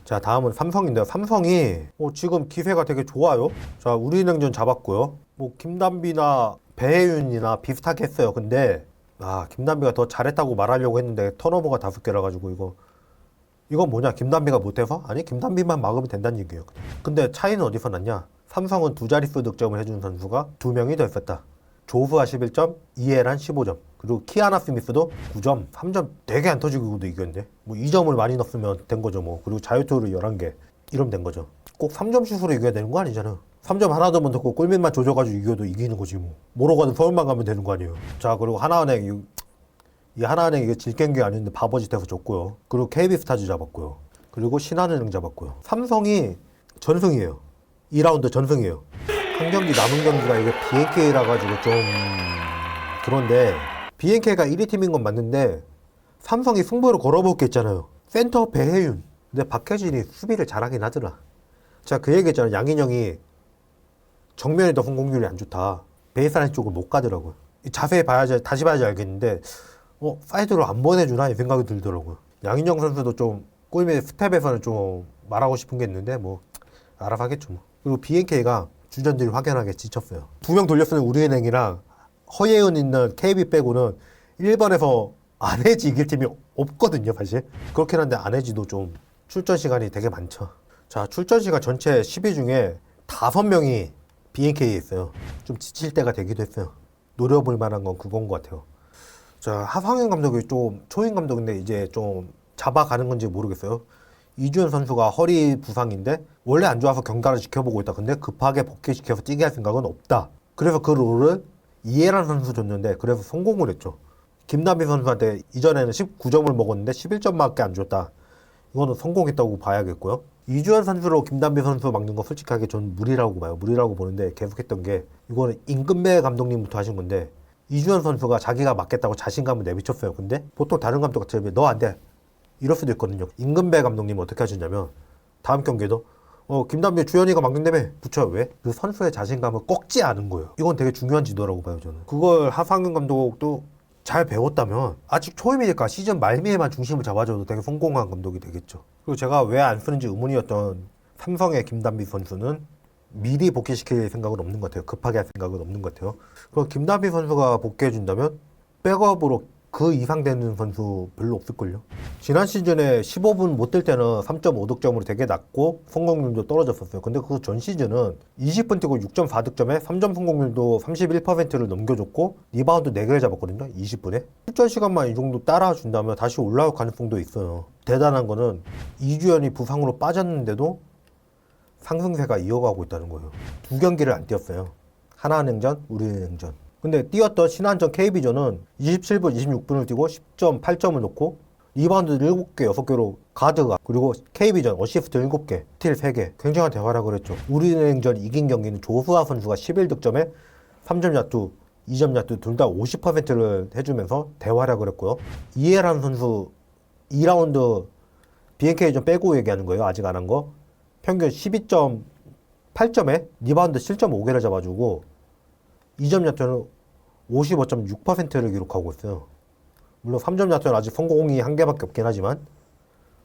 자, 다음은 삼성인데요. 삼성이 지금 기세가 되게 좋아요. 자, 우리은행전 잡았고요. 뭐 김단비나 배혜윤이나 비슷하게 했어요. 근데 김단비가 더 잘했다고 말하려고 했는데 턴오버가 5개라 가지고 이건 뭐냐? 김단비가 못해서? 아니, 김단비만 막으면 된다는 얘기예요. 근데 차이는 어디서 났냐? 삼성은 두 자릿수 득점을 해준 선수가 2명이 더 있었다. 조수아 11점, 이해란 15점. 그리고 키아나 스미스도 9점, 3점 되게 안 터지고도 이겼는데 뭐 2점을 많이 넣었으면 된 거죠 뭐. 그리고 자유투를 11개 이러면 된 거죠. 꼭 3점 슛으로 이겨야 되는 거 아니잖아. 3점 하나 더 넣고 골밑만 조져가지고 이겨도 이기는 거지 뭐. 뭐로 가든 서울만 가면 되는 거 아니에요. 자, 그리고 하나은행 이 하나은행 이게 질 경기 아닌데 바버짓해서 줬고요. 그리고 KB스타즈 잡았고요. 그리고 신한은행 잡았고요. 삼성이 전승이에요. 2라운드 전승이에요. 한 경기 남은 경기가 이게 BNK라 가지고 좀 그런데 BNK가 1위 팀인 건 맞는데 삼성이 승부를 걸어볼 게 있잖아요. 센터 배혜윤. 근데 박혜진이 수비를 잘하긴 하더라. 제가 그 얘기 했잖아요. 양인영이 정면에도 성공률이 안 좋다. 베이스라인 쪽을 못 가더라고요. 자세히 봐야지, 다시 봐야지 알겠는데 사이드로 안 보내주나 이 생각이 들더라고요. 양인영 선수도 좀 골밑 스텝에서는 좀 말하고 싶은 게 있는데 뭐 알아서 하겠죠 뭐. 그리고 BNK가 주전들이 확연하게 지쳤어요. 2명 돌렸으면 우리은행이랑 허예은 있는 KB 빼고는 1번에서 안해지 이길 팀이 없거든요 사실. 그렇긴 한데 안해지도 좀 출전 시간이 되게 많죠. 자, 출전 시간 전체 10위 중에 5명이 BNK에 있어요. 좀 지칠 때가 되기도 했어요. 노려볼 만한 건 그건 것 같아요. 자, 하상현 감독이 좀 초임 감독인데 이제 좀 잡아가는 건지 모르겠어요. 이주연 선수가 허리 부상인데 원래 안 좋아서 경과를 지켜보고 있다. 근데 급하게 복귀시켜서 뛰게 할 생각은 없다. 그래서 그 롤을 이해란 선수 줬는데 그래서 성공을 했죠. 김남비 선수한테 이전에는 19점을 먹었는데 11점밖에 안 줬다. 이거는 성공했다고 봐야겠고요. 이주연 선수로 김단비 선수 막는 거 솔직하게 전 무리라고 봐요. 무리라고 보는데 계속했던 게 이거는 임금배 감독님부터 하신 건데 이주연 선수가 자기가 맞겠다고 자신감을 내비쳤어요. 근데 보통 다른 감독 같으면 너 안 돼. 이럴 수도 있거든요. 임금배 감독님은 어떻게 하셨냐면 다음 경기에도 김단비 주연이가 막는다며 붙여요. 왜? 그 선수의 자신감을 꺾지 않은 거예요. 이건 되게 중요한 지도라고 봐요 저는. 그걸 하상현 감독도 잘 배웠다면 아직 초임이니까 시즌 말미에만 중심을 잡아줘도 되게 성공한 감독이 되겠죠. 그리고 제가 왜 안 쓰는지 의문이었던 삼성의 김단비 선수는 미리 복귀시킬 생각은 없는 것 같아요. 급하게 할 생각은 없는 것 같아요. 그럼 김단비 선수가 복귀해준다면 백업으로 그 이상 되는 선수 별로 없을걸요. 지난 시즌에 15분 못 뛸 때는 3.5득점으로 되게 낮고 성공률도 떨어졌었어요. 근데 그 전 시즌은 20분 뛰고 6.4득점에 3점 성공률도 31%를 넘겨줬고 리바운드 4개를 잡았거든요. 20분에. 출전 시간만 이 정도 따라준다면 다시 올라올 가능성도 있어요. 대단한 거는 이주연이 부상으로 빠졌는데도 상승세가 이어가고 있다는 거예요. 2경기를 안 뛰었어요. 하나은행전, 우리은행전. 근데 뛰었던 신한전 KB전은 27분, 26분을 뛰고 10.8점을 넣고 리바운드 7개, 6개로 가드가 그리고 KB전 어시스트 7개, 스틸 3개 굉장한 대활약을 했죠. 우리은행전 이긴 경기는 조수아 선수가 11득점에 3점 야투, 2점 야투 둘 다 50%를 해주면서 대활약을 했고요. 이해란 선수 2라운드 BNK전 빼고 얘기하는 거예요. 아직 안 한 거. 평균 12.8점에 리바운드 7.5개를 잡아주고 2점 야투는 55.6%를 기록하고 있어요. 물론 3점 야투는 아직 성공이 한 개밖에 없긴 하지만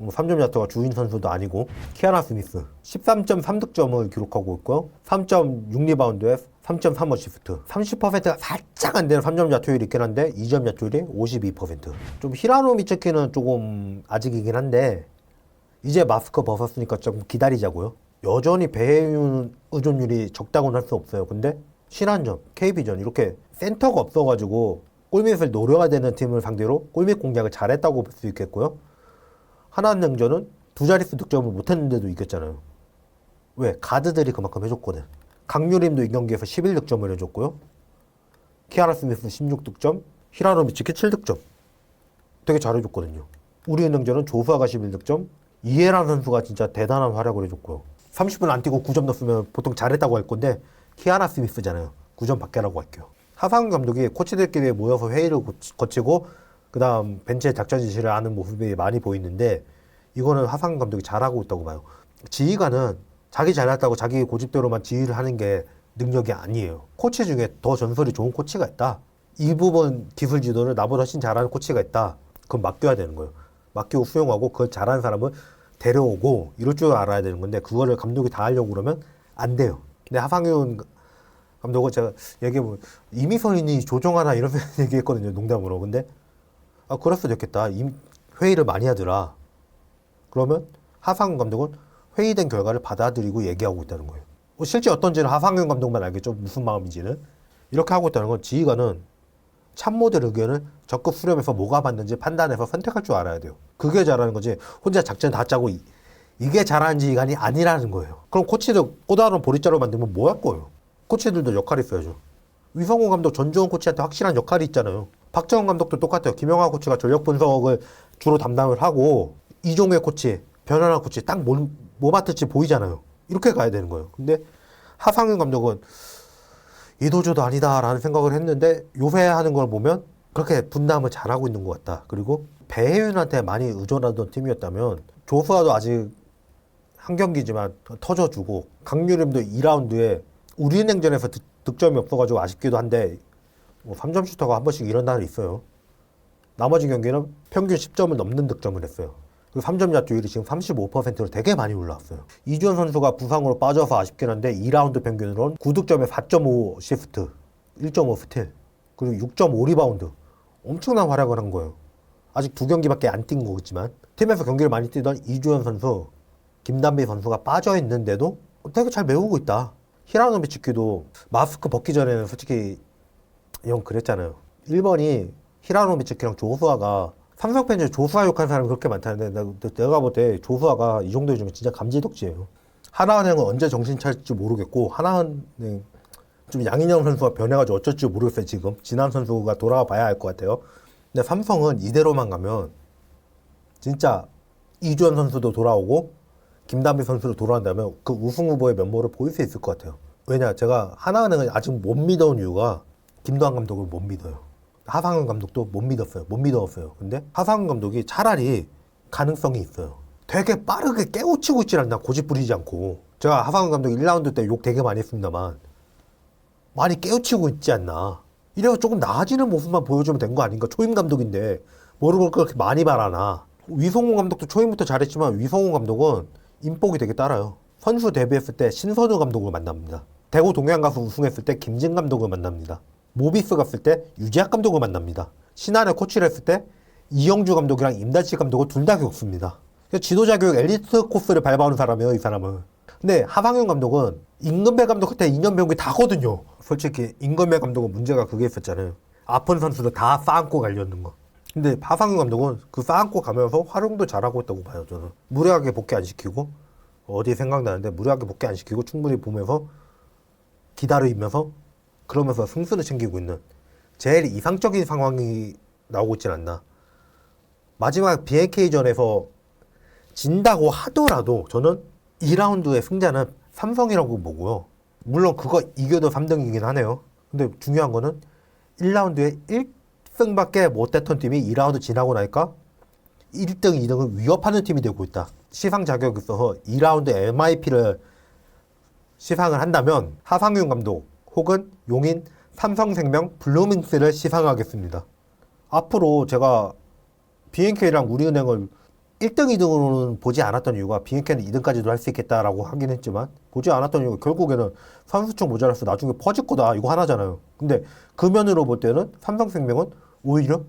3점 야투가 주인 선수도 아니고 키아나 스미스 13.3득점을 기록하고 있고요. 3.6 리바운드에 3.3 어시스트 30%가 살짝 안 되는 3점 야투율이 있긴 한데 2점 야투율이 52%. 좀 히라노 미츠키는 조금 아직이긴 한데 이제 마스크 벗었으니까 좀 기다리자고요. 여전히 배혜윤 의존율이 적다고는 할 수 없어요. 근데 신한전, KB전 이렇게 센터가 없어가지고 골밑을 노려야 되는 팀을 상대로 골밑 공략을 잘했다고 볼 수 있겠고요. 하나은행전은 두 자릿수 득점을 못했는데도 이겼잖아요. 왜? 가드들이 그만큼 해줬거든. 강유림도 이 경기에서 11득점을 해줬고요. 키아나 스미스 16득점, 히라노 미츠키 7득점. 되게 잘해줬거든요. 우리은행전은 조수아가 11득점, 이해란 선수가 진짜 대단한 활약을 해줬고요. 30분 안 뛰고 9점 넣었으면 보통 잘했다고 할 건데 키아나 스미스잖아요. 9점 밖에라고 할게요. 하상현 감독이 코치들끼리 모여서 회의를 거치고 그 다음 벤치에 작전 지시를 하는 모습이 많이 보이는데 이거는 하상현 감독이 잘하고 있다고 봐요. 지휘관은 자기 잘났다고 자기 고집대로만 지휘를 하는 게 능력이 아니에요. 코치 중에 더 전설이 좋은 코치가 있다. 이 부분 기술 지도를 나보다 훨씬 잘하는 코치가 있다. 그럼 맡겨야 되는 거예요. 맡기고 수용하고 그걸 잘하는 사람은 데려오고 이럴 줄 알아야 되는 건데 그거를 감독이 다 하려고 그러면 안 돼요. 근데 하상윤 감독은 제가 얘기해보면 이미선이 조정하나 이런 얘기했거든요. 농담으로. 근데 그럴 수도 있겠다. 회의를 많이 하더라. 그러면 하상윤 감독은 회의된 결과를 받아들이고 얘기하고 있다는 거예요. 실제 어떤지는 하상윤 감독만 알겠죠. 무슨 마음인지는. 이렇게 하고 있다는 건 지휘관은 참모들 의견을 적극 수렴해서 뭐가 맞는지 판단해서 선택할 줄 알아야 돼요. 그게 잘하는 거지. 혼자 작전 다 짜고 이게 잘하는 지휘관이 아니라는 거예요. 그럼 코치들 꼬다로운 보리자루 만들면 뭐 할 거예요? 코치들도 역할이 있어야죠. 위성호 감독, 전주원 코치한테 확실한 역할이 있잖아요. 박정원 감독도 똑같아요. 김영하 코치가 전력 분석을 주로 담당을 하고 이종회 코치, 변현아 코치 딱 뭐 맡을지 보이잖아요. 이렇게 가야 되는 거예요. 근데 하상윤 감독은 이도저도 아니다라는 생각을 했는데 요새 하는 걸 보면 그렇게 분담을 잘하고 있는 것 같다. 그리고 배혜윤한테 많이 의존하던 팀이었다면 조수아도 아직 한 경기지만 터져주고 강유림도 2라운드에 우리은행전에서 득점이 없어가지고 아쉽기도 한데 3점 슈터가 한 번씩 이런 날이 있어요. 나머지 경기는 평균 10점을 넘는 득점을 했어요. 그리고 3점 샷율이 지금 35%로 되게 많이 올라왔어요. 이주현 선수가 부상으로 빠져서 아쉽긴 한데 2라운드 평균으로는 9득점에 4.5 시프트, 1.5 스틸, 그리고 6.5 리바운드. 엄청난 활약을 한 거예요. 아직 2경기밖에 안 뛴 거겠지만 팀에서 경기를 많이 뛰던 이주현 선수, 김단비 선수가 빠져 있는데도 되게 잘 메우고 있다. 히라노비츠키도 마스크 벗기 전에는 솔직히 형 그랬잖아요. 1번이 히라노비츠키랑 조수아가 삼성 팬 중에 조수아 욕하는 사람이 그렇게 많다는데 내가 볼 때 조수아가 이 정도 중에 진짜 감지덕지예요. 하나은행은 언제 정신 차릴지 모르겠고 하나은행 좀 양인영 선수가 변해가지고 어쩔지 모르겠어요. 지금 진한 선수가 돌아와 봐야 할 것 같아요. 근데 삼성은 이대로만 가면 진짜 이주현 선수도 돌아오고 김단비 선수도 돌아온다면 그 우승 후보의 면모를 보일 수 있을 것 같아요. 왜냐 제가 하나은행을 아직 못 믿어온 이유가 김도환 감독을 못 믿어요. 하상훈 감독도 못 믿었어요. 근데 하상훈 감독이 차라리 가능성이 있어요. 되게 빠르게 깨우치고 있질 않나, 고집 부리지 않고. 제가 하상훈 감독 1라운드 때 욕 되게 많이 했습니다만 많이 깨우치고 있지 않나. 이래서 조금 나아지는 모습만 보여주면 된 거 아닌가. 초임 감독인데 뭐를 그렇게 많이 바라나. 위성호 감독도 초임부터 잘했지만 위성호 감독은 인복이 되게 따라요. 선수 데뷔했을 때 신선우 감독을 만납니다. 대구 동해안 가서 우승했을 때 김진 감독을 만납니다. 모비스 갔을 때 유재학 감독을 만납니다. 신한에 코치를 했을 때 이영주 감독이랑 임달치 감독을 둘 다 겪습니다. 지도자 교육 엘리트 코스를 밟아오는 사람이에요, 이 사람은. 근데 하상현 감독은 임금배 감독한테 2년 배운 게 다거든요. 솔직히 임금배 감독은 문제가 그게 있었잖아요. 아픈 선수들 다 쌓안고 가려는 거. 근데 하상현 감독은 그 쌓안고 가면서 활용도 잘하고 있다고 봐요, 저는. 무리하게 복귀 안 시키고 어디 생각나는데 무리하게 복귀 안 시키고 충분히 보면서 기다리면서 그러면서 승수를 챙기고 있는 제일 이상적인 상황이 나오고 있진 않나. 마지막 BNK전에서 진다고 하더라도 저는 2라운드의 승자는 삼성이라고 보고요. 물론 그거 이겨도 3등이긴 하네요. 근데 중요한 거는 1라운드에 1승밖에 못했던 팀이 2라운드 지나고 나니까 1등, 2등을 위협하는 팀이 되고 있다. 시상 자격이 있어서 2라운드 MIP를 시상을 한다면 하상윤 감독 혹은 용인 삼성생명 블루밍스를 시상하겠습니다. 앞으로 제가 BNK랑 우리은행을 1등, 2등으로는 보지 않았던 이유가 BNK는 2등까지도 할 수 있겠다라고 하긴 했지만 보지 않았던 이유가 결국에는 선수층 모자라서 나중에 퍼질 거다 이거 하나잖아요. 근데 그 면으로 볼 때는 삼성생명은 오히려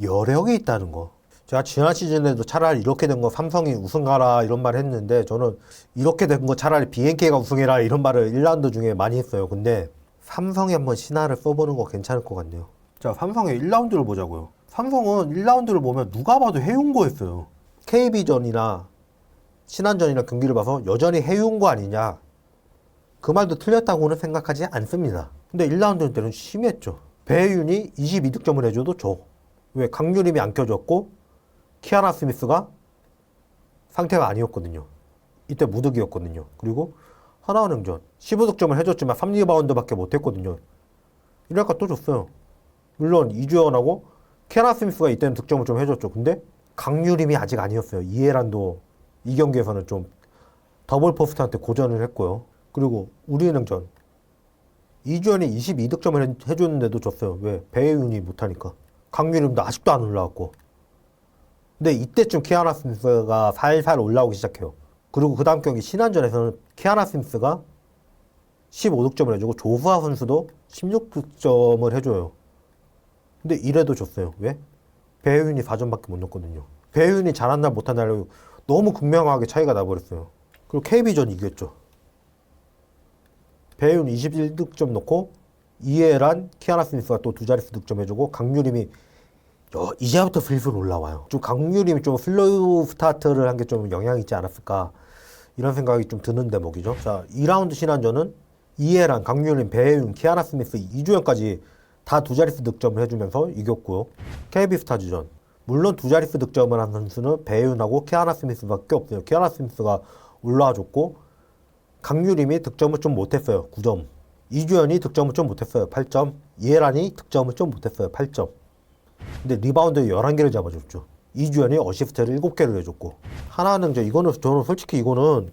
여력이 있다는 거. 제가 지난 시즌에도 차라리 이렇게 된 거 삼성이 우승하라 이런 말 했는데 저는 이렇게 된 거 차라리 BNK가 우승해라 이런 말을 1라운드 중에 많이 했어요. 근데 삼성이 한번 신화를 써보는 거 괜찮을 것 같네요. 자, 삼성의 1라운드를 보자고요. 삼성은 1라운드를 보면 누가 봐도 해운고였어요. KB전이나 신한전이나 경기를 봐서 여전히 해운고 아니냐 그 말도 틀렸다고는 생각하지 않습니다. 근데 1라운드 때는 심했죠. 배혜윤이 22득점을 해줘도 줘. 왜? 강유림이 안 껴줬고 키아나 스미스가 상태가 아니었거든요. 이때 무득이었거든요. 그리고 하나은행전 15득점을 해줬지만 3리바운드밖에 못했거든요. 이럴까 또 줬어요. 물론 이주연하고 키아나 스미스가 이때는 득점을 좀 해줬죠. 근데 강유림이 아직 아니었어요. 이해란도 이 경기에서는 좀 더블 포스트한테 고전을 했고요. 그리고 우리은행전 이주연이 22득점을 해줬는데도 줬어요. 왜? 배혜윤이 못하니까. 강유림도 아직도 안 올라왔고. 근데 이때쯤 키아나 스미스가 살살 올라오기 시작해요. 그리고 그 다음 경기 신안전에서는 키아나 스미스가 15득점을 해주고 조수아 선수도 16득점을 해줘요. 근데 이래도 졌어요. 왜? 배혜윤이 4점밖에 못 넣었거든요. 배혜윤이 잘한 날 못한 날 너무 극명하게 차이가 나버렸어요. 그리고 KB전 이겼죠. 배혜윤 21득점 넣고 이해란, 키아나 스미스가 또 두 자릿수 득점해주고 강유림이 이제부터 슬슬 올라와요. 좀 강유림이 좀 슬로우 스타트를 한 게 좀 영향이 있지 않았을까 이런 생각이 좀 드는 대목이죠. 자, 2라운드 신안전은 이해란, 강유림, 배혜윤, 키아나 스미스, 이주연까지 다 두 자릿수 득점을 해주면서 이겼고요. KB스타즈전 물론 두 자릿수 득점을 한 선수는 배혜윤하고 키아나 스미스밖에 없어요. 키아나 스미스가 올라와줬고 강유림이 득점을 좀 못했어요. 9점. 이주연이 득점을 좀 못했어요. 8점. 이해란이 득점을 좀 못했어요. 8점. 근데 리바운드 11개를 잡아줬죠. 이주연이 어시스트를 7개를 해줬고. 하나는 이거는 저는 솔직히 이거는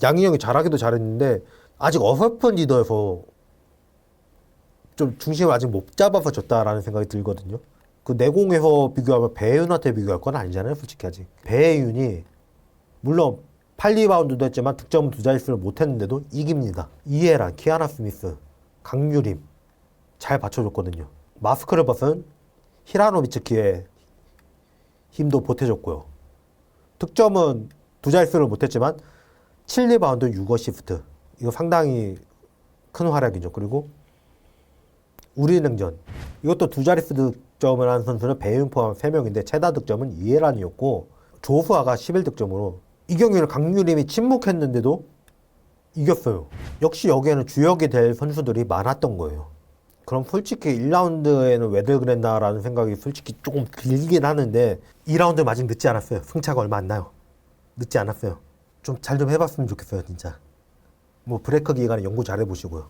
양희영이 잘하기도 잘했는데 아직 어설픈 리더여서 좀 중심을 아직 못 잡아서 졌다라는 생각이 들거든요. 그 내공에서 비교하면 배혜윤한테 비교할 건 아니잖아요. 솔직히 아직. 배혜윤이 물론 8리바운드도 했지만 득점은 두 자릿수를 못했는데도 이깁니다. 이해란, 키아나 스미스, 강유림 잘 받쳐줬거든요. 마스크를 벗은 히라노비츠키의 힘도 보태줬고요. 득점은 두 자릿수를 못했지만 7리바운드 6어시스트 이거 상당히 큰 활약이죠. 그리고 우리냉전 이것도 두 자릿수 득점을 한 선수는 배윤 포함 3명인데 최다 득점은 이해란이었고 조수아가 11득점으로 이 경기를 강유림이 침묵했는데도 이겼어요. 역시 여기에는 주역이 될 선수들이 많았던 거예요. 그럼 솔직히 1라운드에는 왜들 그랬나라는 생각이 솔직히 조금 들긴 하는데 2라운드 아직 늦지 않았어요. 승차가 얼마 안 나요. 늦지 않았어요. 좀 잘 좀 해봤으면 좋겠어요. 진짜. 뭐 브레이크 기간에 연구 잘 해보시고요.